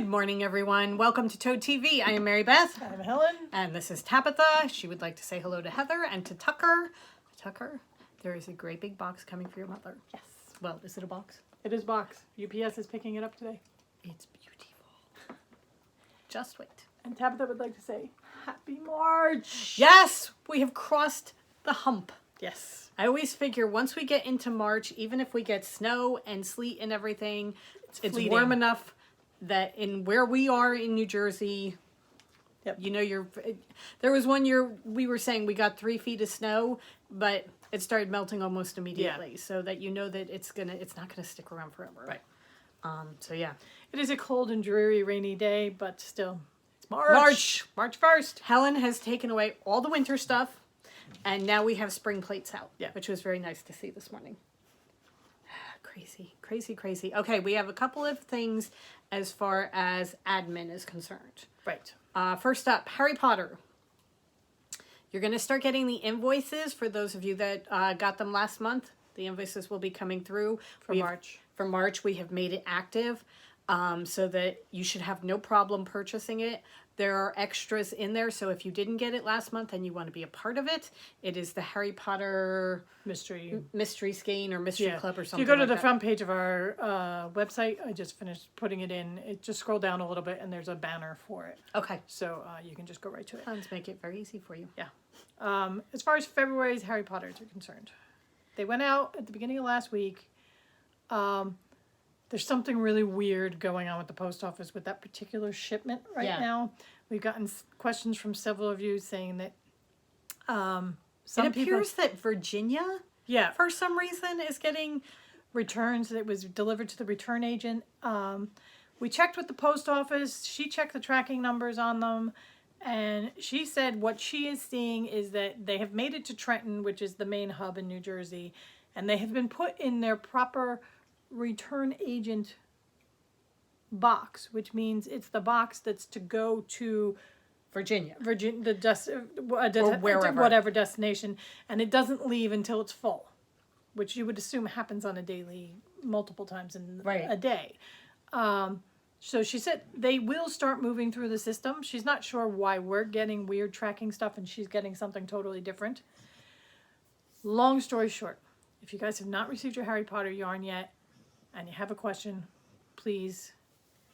Good morning, everyone. Welcome to Toad TV. I am Mary Beth. I'm Helen. And this is Tabitha. She would like to say hello to Heather and to Tucker. Tucker, there is a great big box coming for your mother. Yes. Well, is it a box? It is box. UPS is picking it up today. It's beautiful. Just wait. And Tabitha would like to say, Happy March! Yes, we have crossed the hump. Yes. I always figure once we get into March, even if we get snow and sleet and everything, it's warm enough that in where we are in New Jersey, yep. You know, there was one year we were saying we got 3 feet of snow, but it started melting almost immediately. Yeah. So that you know that it's not gonna stick around forever. Right. So yeah. It is a cold and dreary rainy day, but still, it's March. March 1st. Helen has taken away all the winter stuff. And now we have spring plates out, which was very nice to see this morning. Crazy, crazy, crazy. Okay, we have a couple of things as far as admin is concerned. Right. First up, Harry Potter. You're going to start getting the invoices for those of you that got them last month. The invoices will be coming through. For March. For March, we have made it active so that you should have no problem purchasing it. There are extras in there, so if you didn't get it last month and you want to be a part of it, it is the Harry Potter Mystery Skein or Mystery Club or something. If you go to the front page of our website, I just finished putting it in. Just scroll down a little bit and there's a banner for it. Okay. So you can just go right to it. Let's make it very easy for you. Yeah. As far as February's Harry Potters are concerned, they went out at the beginning of last week. There's something really weird going on with the post office with that particular shipment right now. We've gotten questions from several of you saying that it appears that Virginia, for some reason, is getting returns. It was delivered to the return agent. We checked with the post office. She checked the tracking numbers on them. And she said what she is seeing is that they have made it to Trenton, which is the main hub in New Jersey. And they have been put in their proper return agent box, which means it's the box that's to go to Virginia, or whatever destination, and it doesn't leave until it's full, which you would assume happens on a daily, multiple times in a day. So she said they will start moving through the system. She's not sure why we're getting weird tracking stuff and she's getting something totally different. Long story short, if you guys have not received your Harry Potter yarn yet, and you have a question, please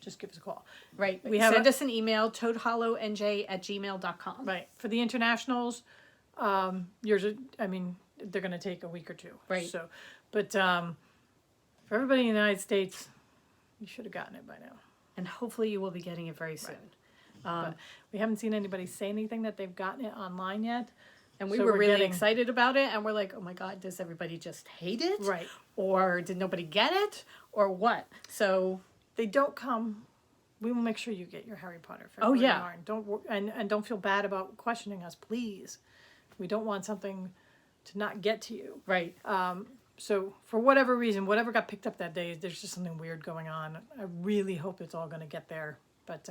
just give us a call. Right. Send us an email, toadhollowNJ@gmail.com. Right. For the internationals, yours, I mean, they're going to take a week or two. Right. So, but for everybody in the United States, you should have gotten it by now. And hopefully you will be getting it very soon. Right. But we haven't seen anybody say anything that they've gotten it online yet. And we were really excited about it, and we're like, oh my God, does everybody just hate it? Right. Or did nobody get it? Or what? So they don't come. We will make sure you get your Harry Potter February yarn. And don't feel bad about questioning us, please. We don't want something to not get to you. Right. So for whatever reason, whatever got picked up that day, there's just something weird going on. I really hope it's all going to get there, but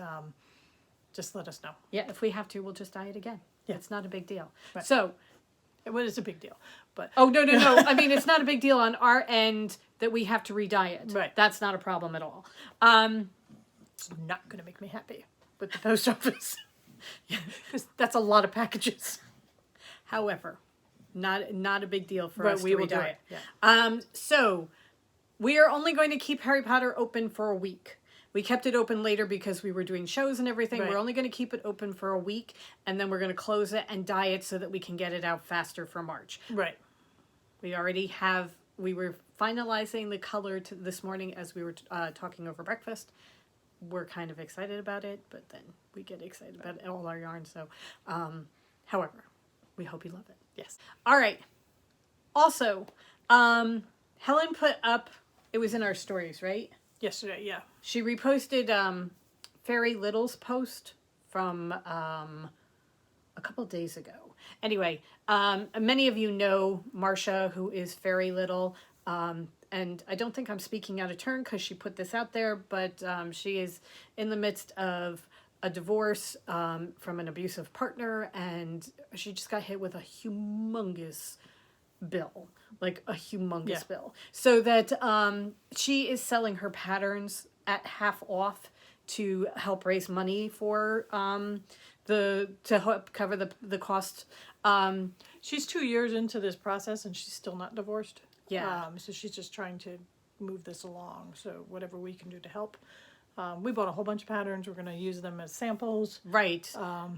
just let us know. Yeah, if we have to, we'll just dye it again. Yeah. It's not a big deal. Right. So, well, it's a big deal, but no. I mean, it's not a big deal on our end that we have to re-dye it. Right. That's not a problem at all. It's not going to make me happy with the post office because that's a lot of packages. However, not a big deal for us to re-dye it. Yeah. So we are only going to keep Harry Potter open for a week. We kept it open later because we were doing shows and everything. Right. We're only going to keep it open for a week, and then we're going to close it and dye it so that we can get it out faster for March. Right. We were finalizing the color this morning as we were talking over breakfast. We're kind of excited about it, but then we get excited about all our yarn. So, however, we hope you love it. Yes. All right. Also, Helen put up, it was in our stories, right? Yesterday, yeah. She reposted Fairy Little's post from a couple of days ago. Anyway, many of you know Marcia, who is Fairy Little, and I don't think I'm speaking out of turn because she put this out there, but she is in the midst of a divorce from an abusive partner, and she just got hit with a humongous bill, like a humongous bill. So that she is selling her patterns at half off to help raise money for to help cover the cost. She's 2 years into this process and she's still not divorced. Yeah. So she's just trying to move this along. So whatever we can do to help. We bought a whole bunch of patterns. We're going to use them as samples. Right. So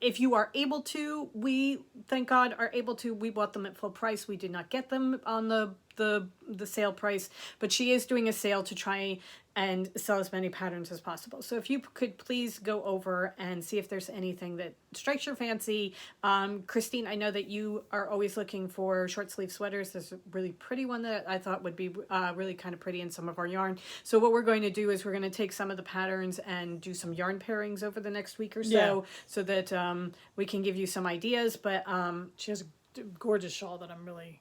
if you are able to, we, thank God, are able to. We bought them at full price. We did not get them on the sale price, but she is doing a sale to try and sell as many patterns as possible. So if you could please go over and see if there's anything that strikes your fancy. Christine, I know that you are always looking for short sleeve sweaters. There's a really pretty one that I thought would be really kind of pretty in some of our yarn. So what we're going to do is we're going to take some of the patterns and do some yarn pairings over the next week or so, so that we can give you some ideas. But she has a gorgeous shawl that I'm really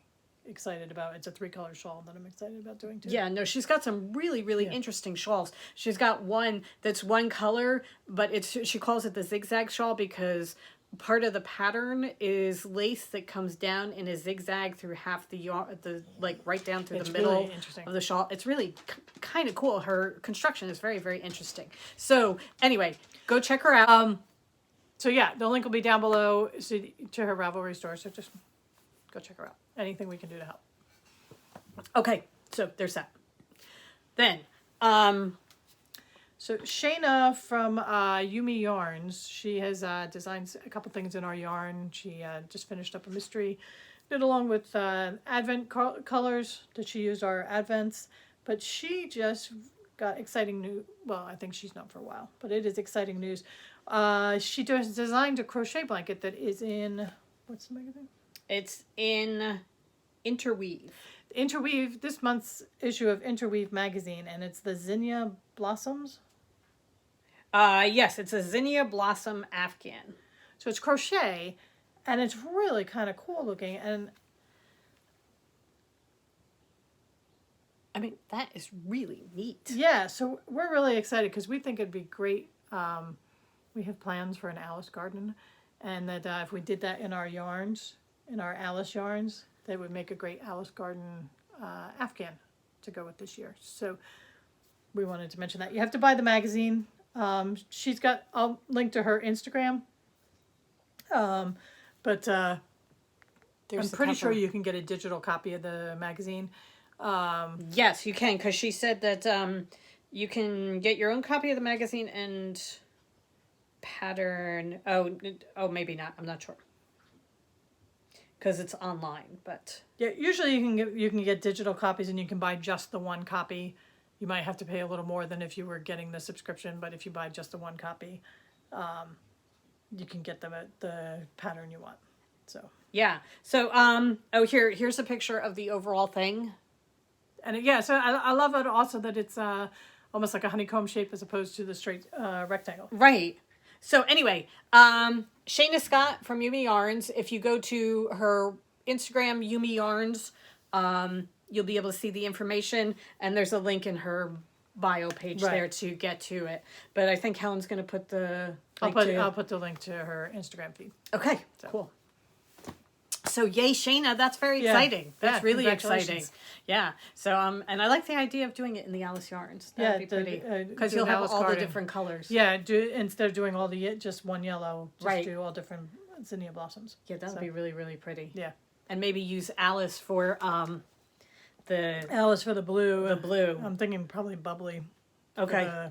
excited about. It's a 3-color shawl that I'm excited about doing too. Yeah, no, she's got some really interesting shawls. She's got one that's one color, but she calls it the zigzag shawl because part of the pattern is lace that comes down in a zigzag through half the yarn, like right down through the middle of the shawl. It's really kind of cool. Her construction is very interesting. So anyway, go check her out. So yeah, the link will be down below to her Ravelry store. So just go check her out. Anything we can do to help. Okay, so there's that. Then, so Shayna from Yumi Yarns, she has designed a couple things in our yarn. She just finished up a mystery, did along with Advent colors that she used our Advents. But she just got exciting news. Well, I think she's known for a while, but it is exciting news. She designed a crochet blanket that is in, what's the magazine? It's in Interweave. Interweave, this month's issue of Interweave magazine, and it's the Zinnia Blossoms. Yes, it's a Zinnia Blossom Afghan. So it's crochet, and it's really kind of cool looking. And I mean, that is really neat. Yeah, so we're really excited because we think it'd be great. We have plans for an Alice garden, and that if we did that in our yarns, in our Alice yarns, that would make a great Alice garden Afghan to go with this year. So we wanted to mention that. You have to buy the magazine. She's got, I'll link to her Instagram. But I'm pretty sure you can get a digital copy of the magazine. Yes, you can, because she said that you can get your own copy of the magazine and pattern. Oh, maybe not. I'm not sure. Because it's online, but yeah, usually you can get digital copies and you can buy just the one copy. You might have to pay a little more than if you were getting the subscription, but if you buy just the one copy, you can get the pattern you want. So yeah. So here's a picture of the overall thing. And yeah, so I love it also that it's almost like a honeycomb shape as opposed to the straight rectangle. Right. So anyway, Shayna Scott from Yumi Yarns, if you go to her Instagram, Yumi Yarns, you'll be able to see the information, and there's a link in her bio page there to get to it. But I think Helen's going to put the link I'll put the link to her Instagram feed. Okay, cool. So yay, Shayna, that's very exciting. That's really exciting. Yeah. So and I like the idea of doing it in the Alice yarns. That'd be pretty. Because you'll have all the different colors. Yeah, instead of doing all just one yellow, just do all different zinnia blossoms. Yeah, that would be really pretty. Yeah. And maybe use Alice for the blue. The blue. I'm thinking probably bubbly. Okay.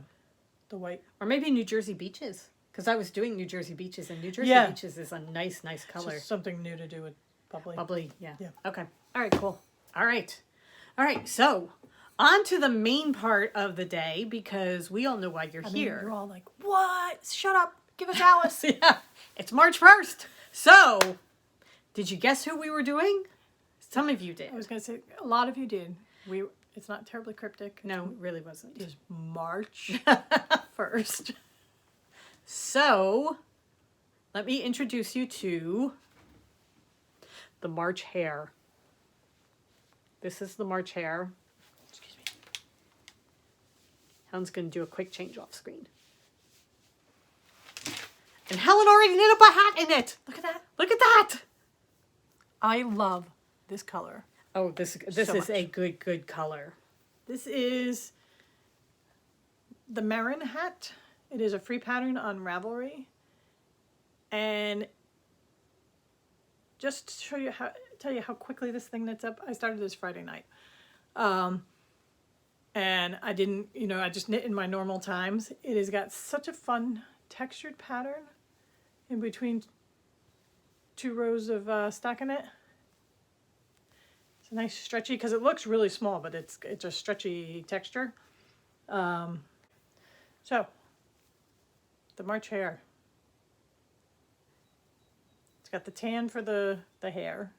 The white. Or maybe New Jersey Beaches. Because I was doing New Jersey Beaches, and New Jersey Beaches is a nice color. Just something new to do with bubbly. Bubbly, yeah. Okay. All right, cool. All right, so on to the main part of the day, because we all know why you're here. You're all like, what? Shut up. Give us Alice. Yeah. It's March 1st. So, did you guess who we were doing? Some of you did. I was going to say, a lot of you did. It's not terribly cryptic. No, it really wasn't. It was March 1st. So, let me introduce you to the March Hare. This is the March Hare. Excuse me. Helen's going to do a quick change off screen. And Helen already knit up a hat in it. Look at that. Look at that. I love this color. Oh, this is a good color. This is the Marin hat. It is a free pattern on Ravelry. And just to show you tell you how quickly this thing knits up, I started this Friday night. And I didn't, I just knit in my normal times. It has got such a fun textured pattern in between 2 rows of stockinette. It's a nice stretchy, because it looks really small, but it's a stretchy texture. So, the March hare. It's got the tan for the hair,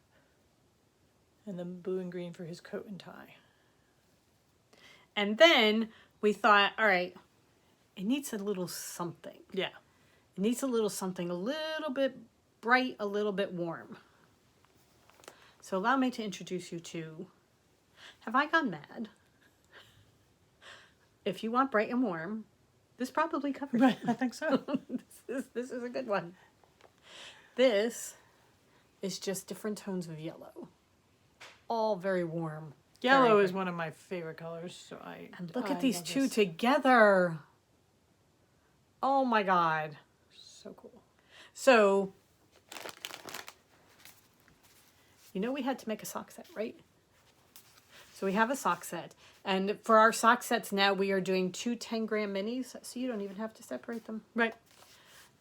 and the blue and green for his coat and tie. And then we thought, all right, it needs a little something. Yeah. It needs a little something, a little bit bright, a little bit warm. So allow me to introduce you to Have I Gone Mad? If you want bright and warm, this probably covers it. I think so. This is a good one. This is just different tones of yellow. All very warm. Yellow is one of my favorite colors, so And look at these two together. Oh my God. So cool. So, we had to make a sock set, right? So we have a sock set. And for our sock sets now, we are doing 2 10-gram minis, so you don't even have to separate them. Right.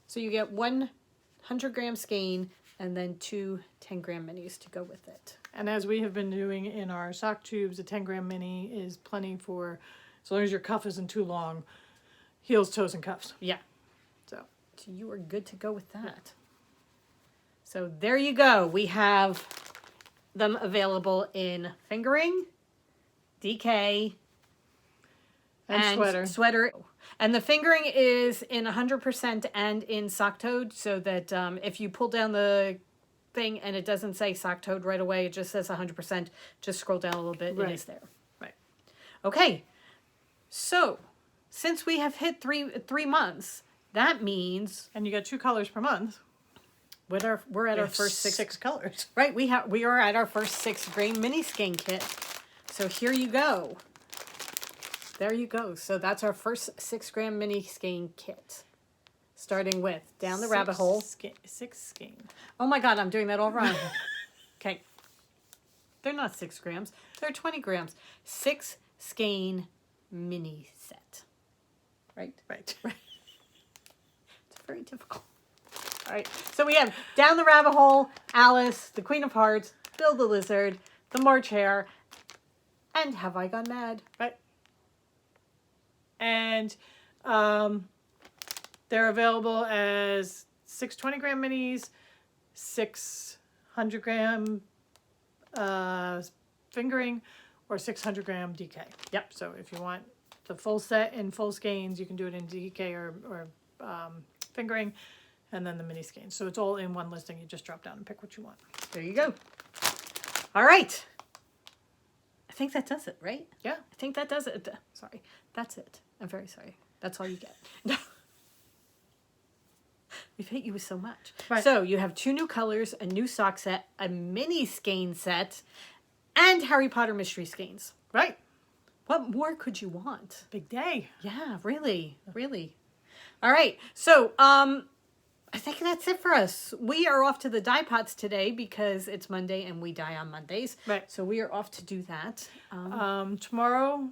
So you get 100-gram skein and then 2 10-gram minis to go with it. And as we have been doing in our sock tubes, a 10-gram mini is plenty for, as long as your cuff isn't too long, heels, toes, and cuffs. Yeah. So you are good to go with that. So there you go. We have them available in fingering, DK, and sweater. And the fingering is in 100% and in sock toed, so that if you pull down the thing and it doesn't say sock toed right away, it just says 100%. Just scroll down a little bit, right. It is there. Right. Okay. So since we have hit three months, that means, and you got 2 colors per month. We're at our first 6 colors. Right, we are at our first 6-gram mini skein kit. So here you go. There you go. So that's our first 6-gram mini skein kit. Starting with down the rabbit hole. 6 skein. Oh my God, I'm doing that all wrong. Okay. They're not 6 grams. They're 20 grams. 6 skein mini set. Right? Right. It's very difficult. All right. So we have Down the Rabbit Hole, Alice, the Queen of Hearts, Bill the Lizard, the March Hare, and Have I Gone Mad? Right. And they're available as 6 20-gram minis, 6 100-gram fingering, or 600-gram DK. Yep. So if you want the full set in full skeins, you can do it in DK or fingering, and then the mini skeins. So it's all in one listing. You just drop down and pick what you want. There you go. All right. I think that does it, right? Yeah. I think that does it. Sorry. That's it. I'm very sorry. That's all you get. We've hit you with so much. Right. So you have 2 new colors, a new sock set, a mini skein set, and Harry Potter mystery skeins. Right. What more could you want? Big day. Yeah, really, really. All right. So, I think that's it for us. We are off to the dye pots today because it's Monday and we dye on Mondays. Right. So we are off to do that. Tomorrow,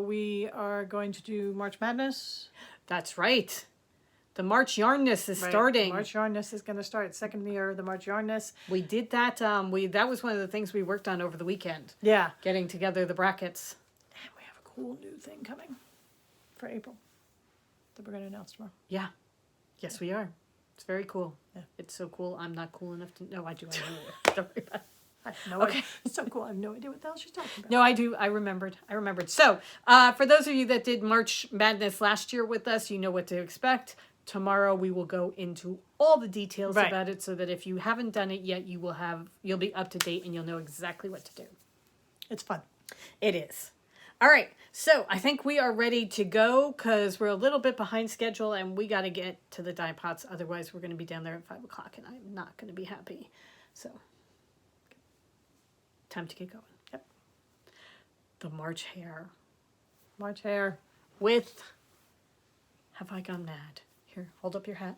we are going to do March Madness. That's right. The March Yarnness is starting. March Yarnness is going to start. Second year of the March Yarnness. We did that. That was one of the things we worked on over the weekend. Yeah. Getting together the brackets. And we have a cool new thing coming for April that we're going to announce tomorrow. Yeah. Yes, we are. It's very cool. Yeah. It's so cool. I'm not cool enough to... No, I do. I know. Don't worry about it. I have no idea. It's so cool. I have no idea what the hell she's talking about. No, I do. I remembered. So, for those of you that did March Madness last year with us, you know what to expect. Tomorrow we will go into all the details about it so that if you haven't done it yet, you'll be up to date and you'll know exactly what to do. It's fun. It is. All right. So I think we are ready to go because we're a little bit behind schedule and we got to get to the dye pots. Otherwise, we're going to be down there at 5 o'clock and I'm not going to be happy. So time to get going. Yep. The March Hare. March Hare. with Have I Gone Mad. Here, hold up your hat.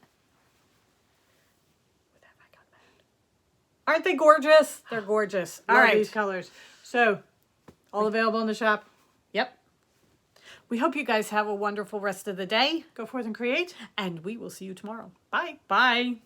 With Have I Gone Mad. Aren't they gorgeous? They're gorgeous. All right. These colors. So, all available in the shop. Yep. We hope you guys have a wonderful rest of the day. Go forth and create. And we will see you tomorrow. Bye. Bye.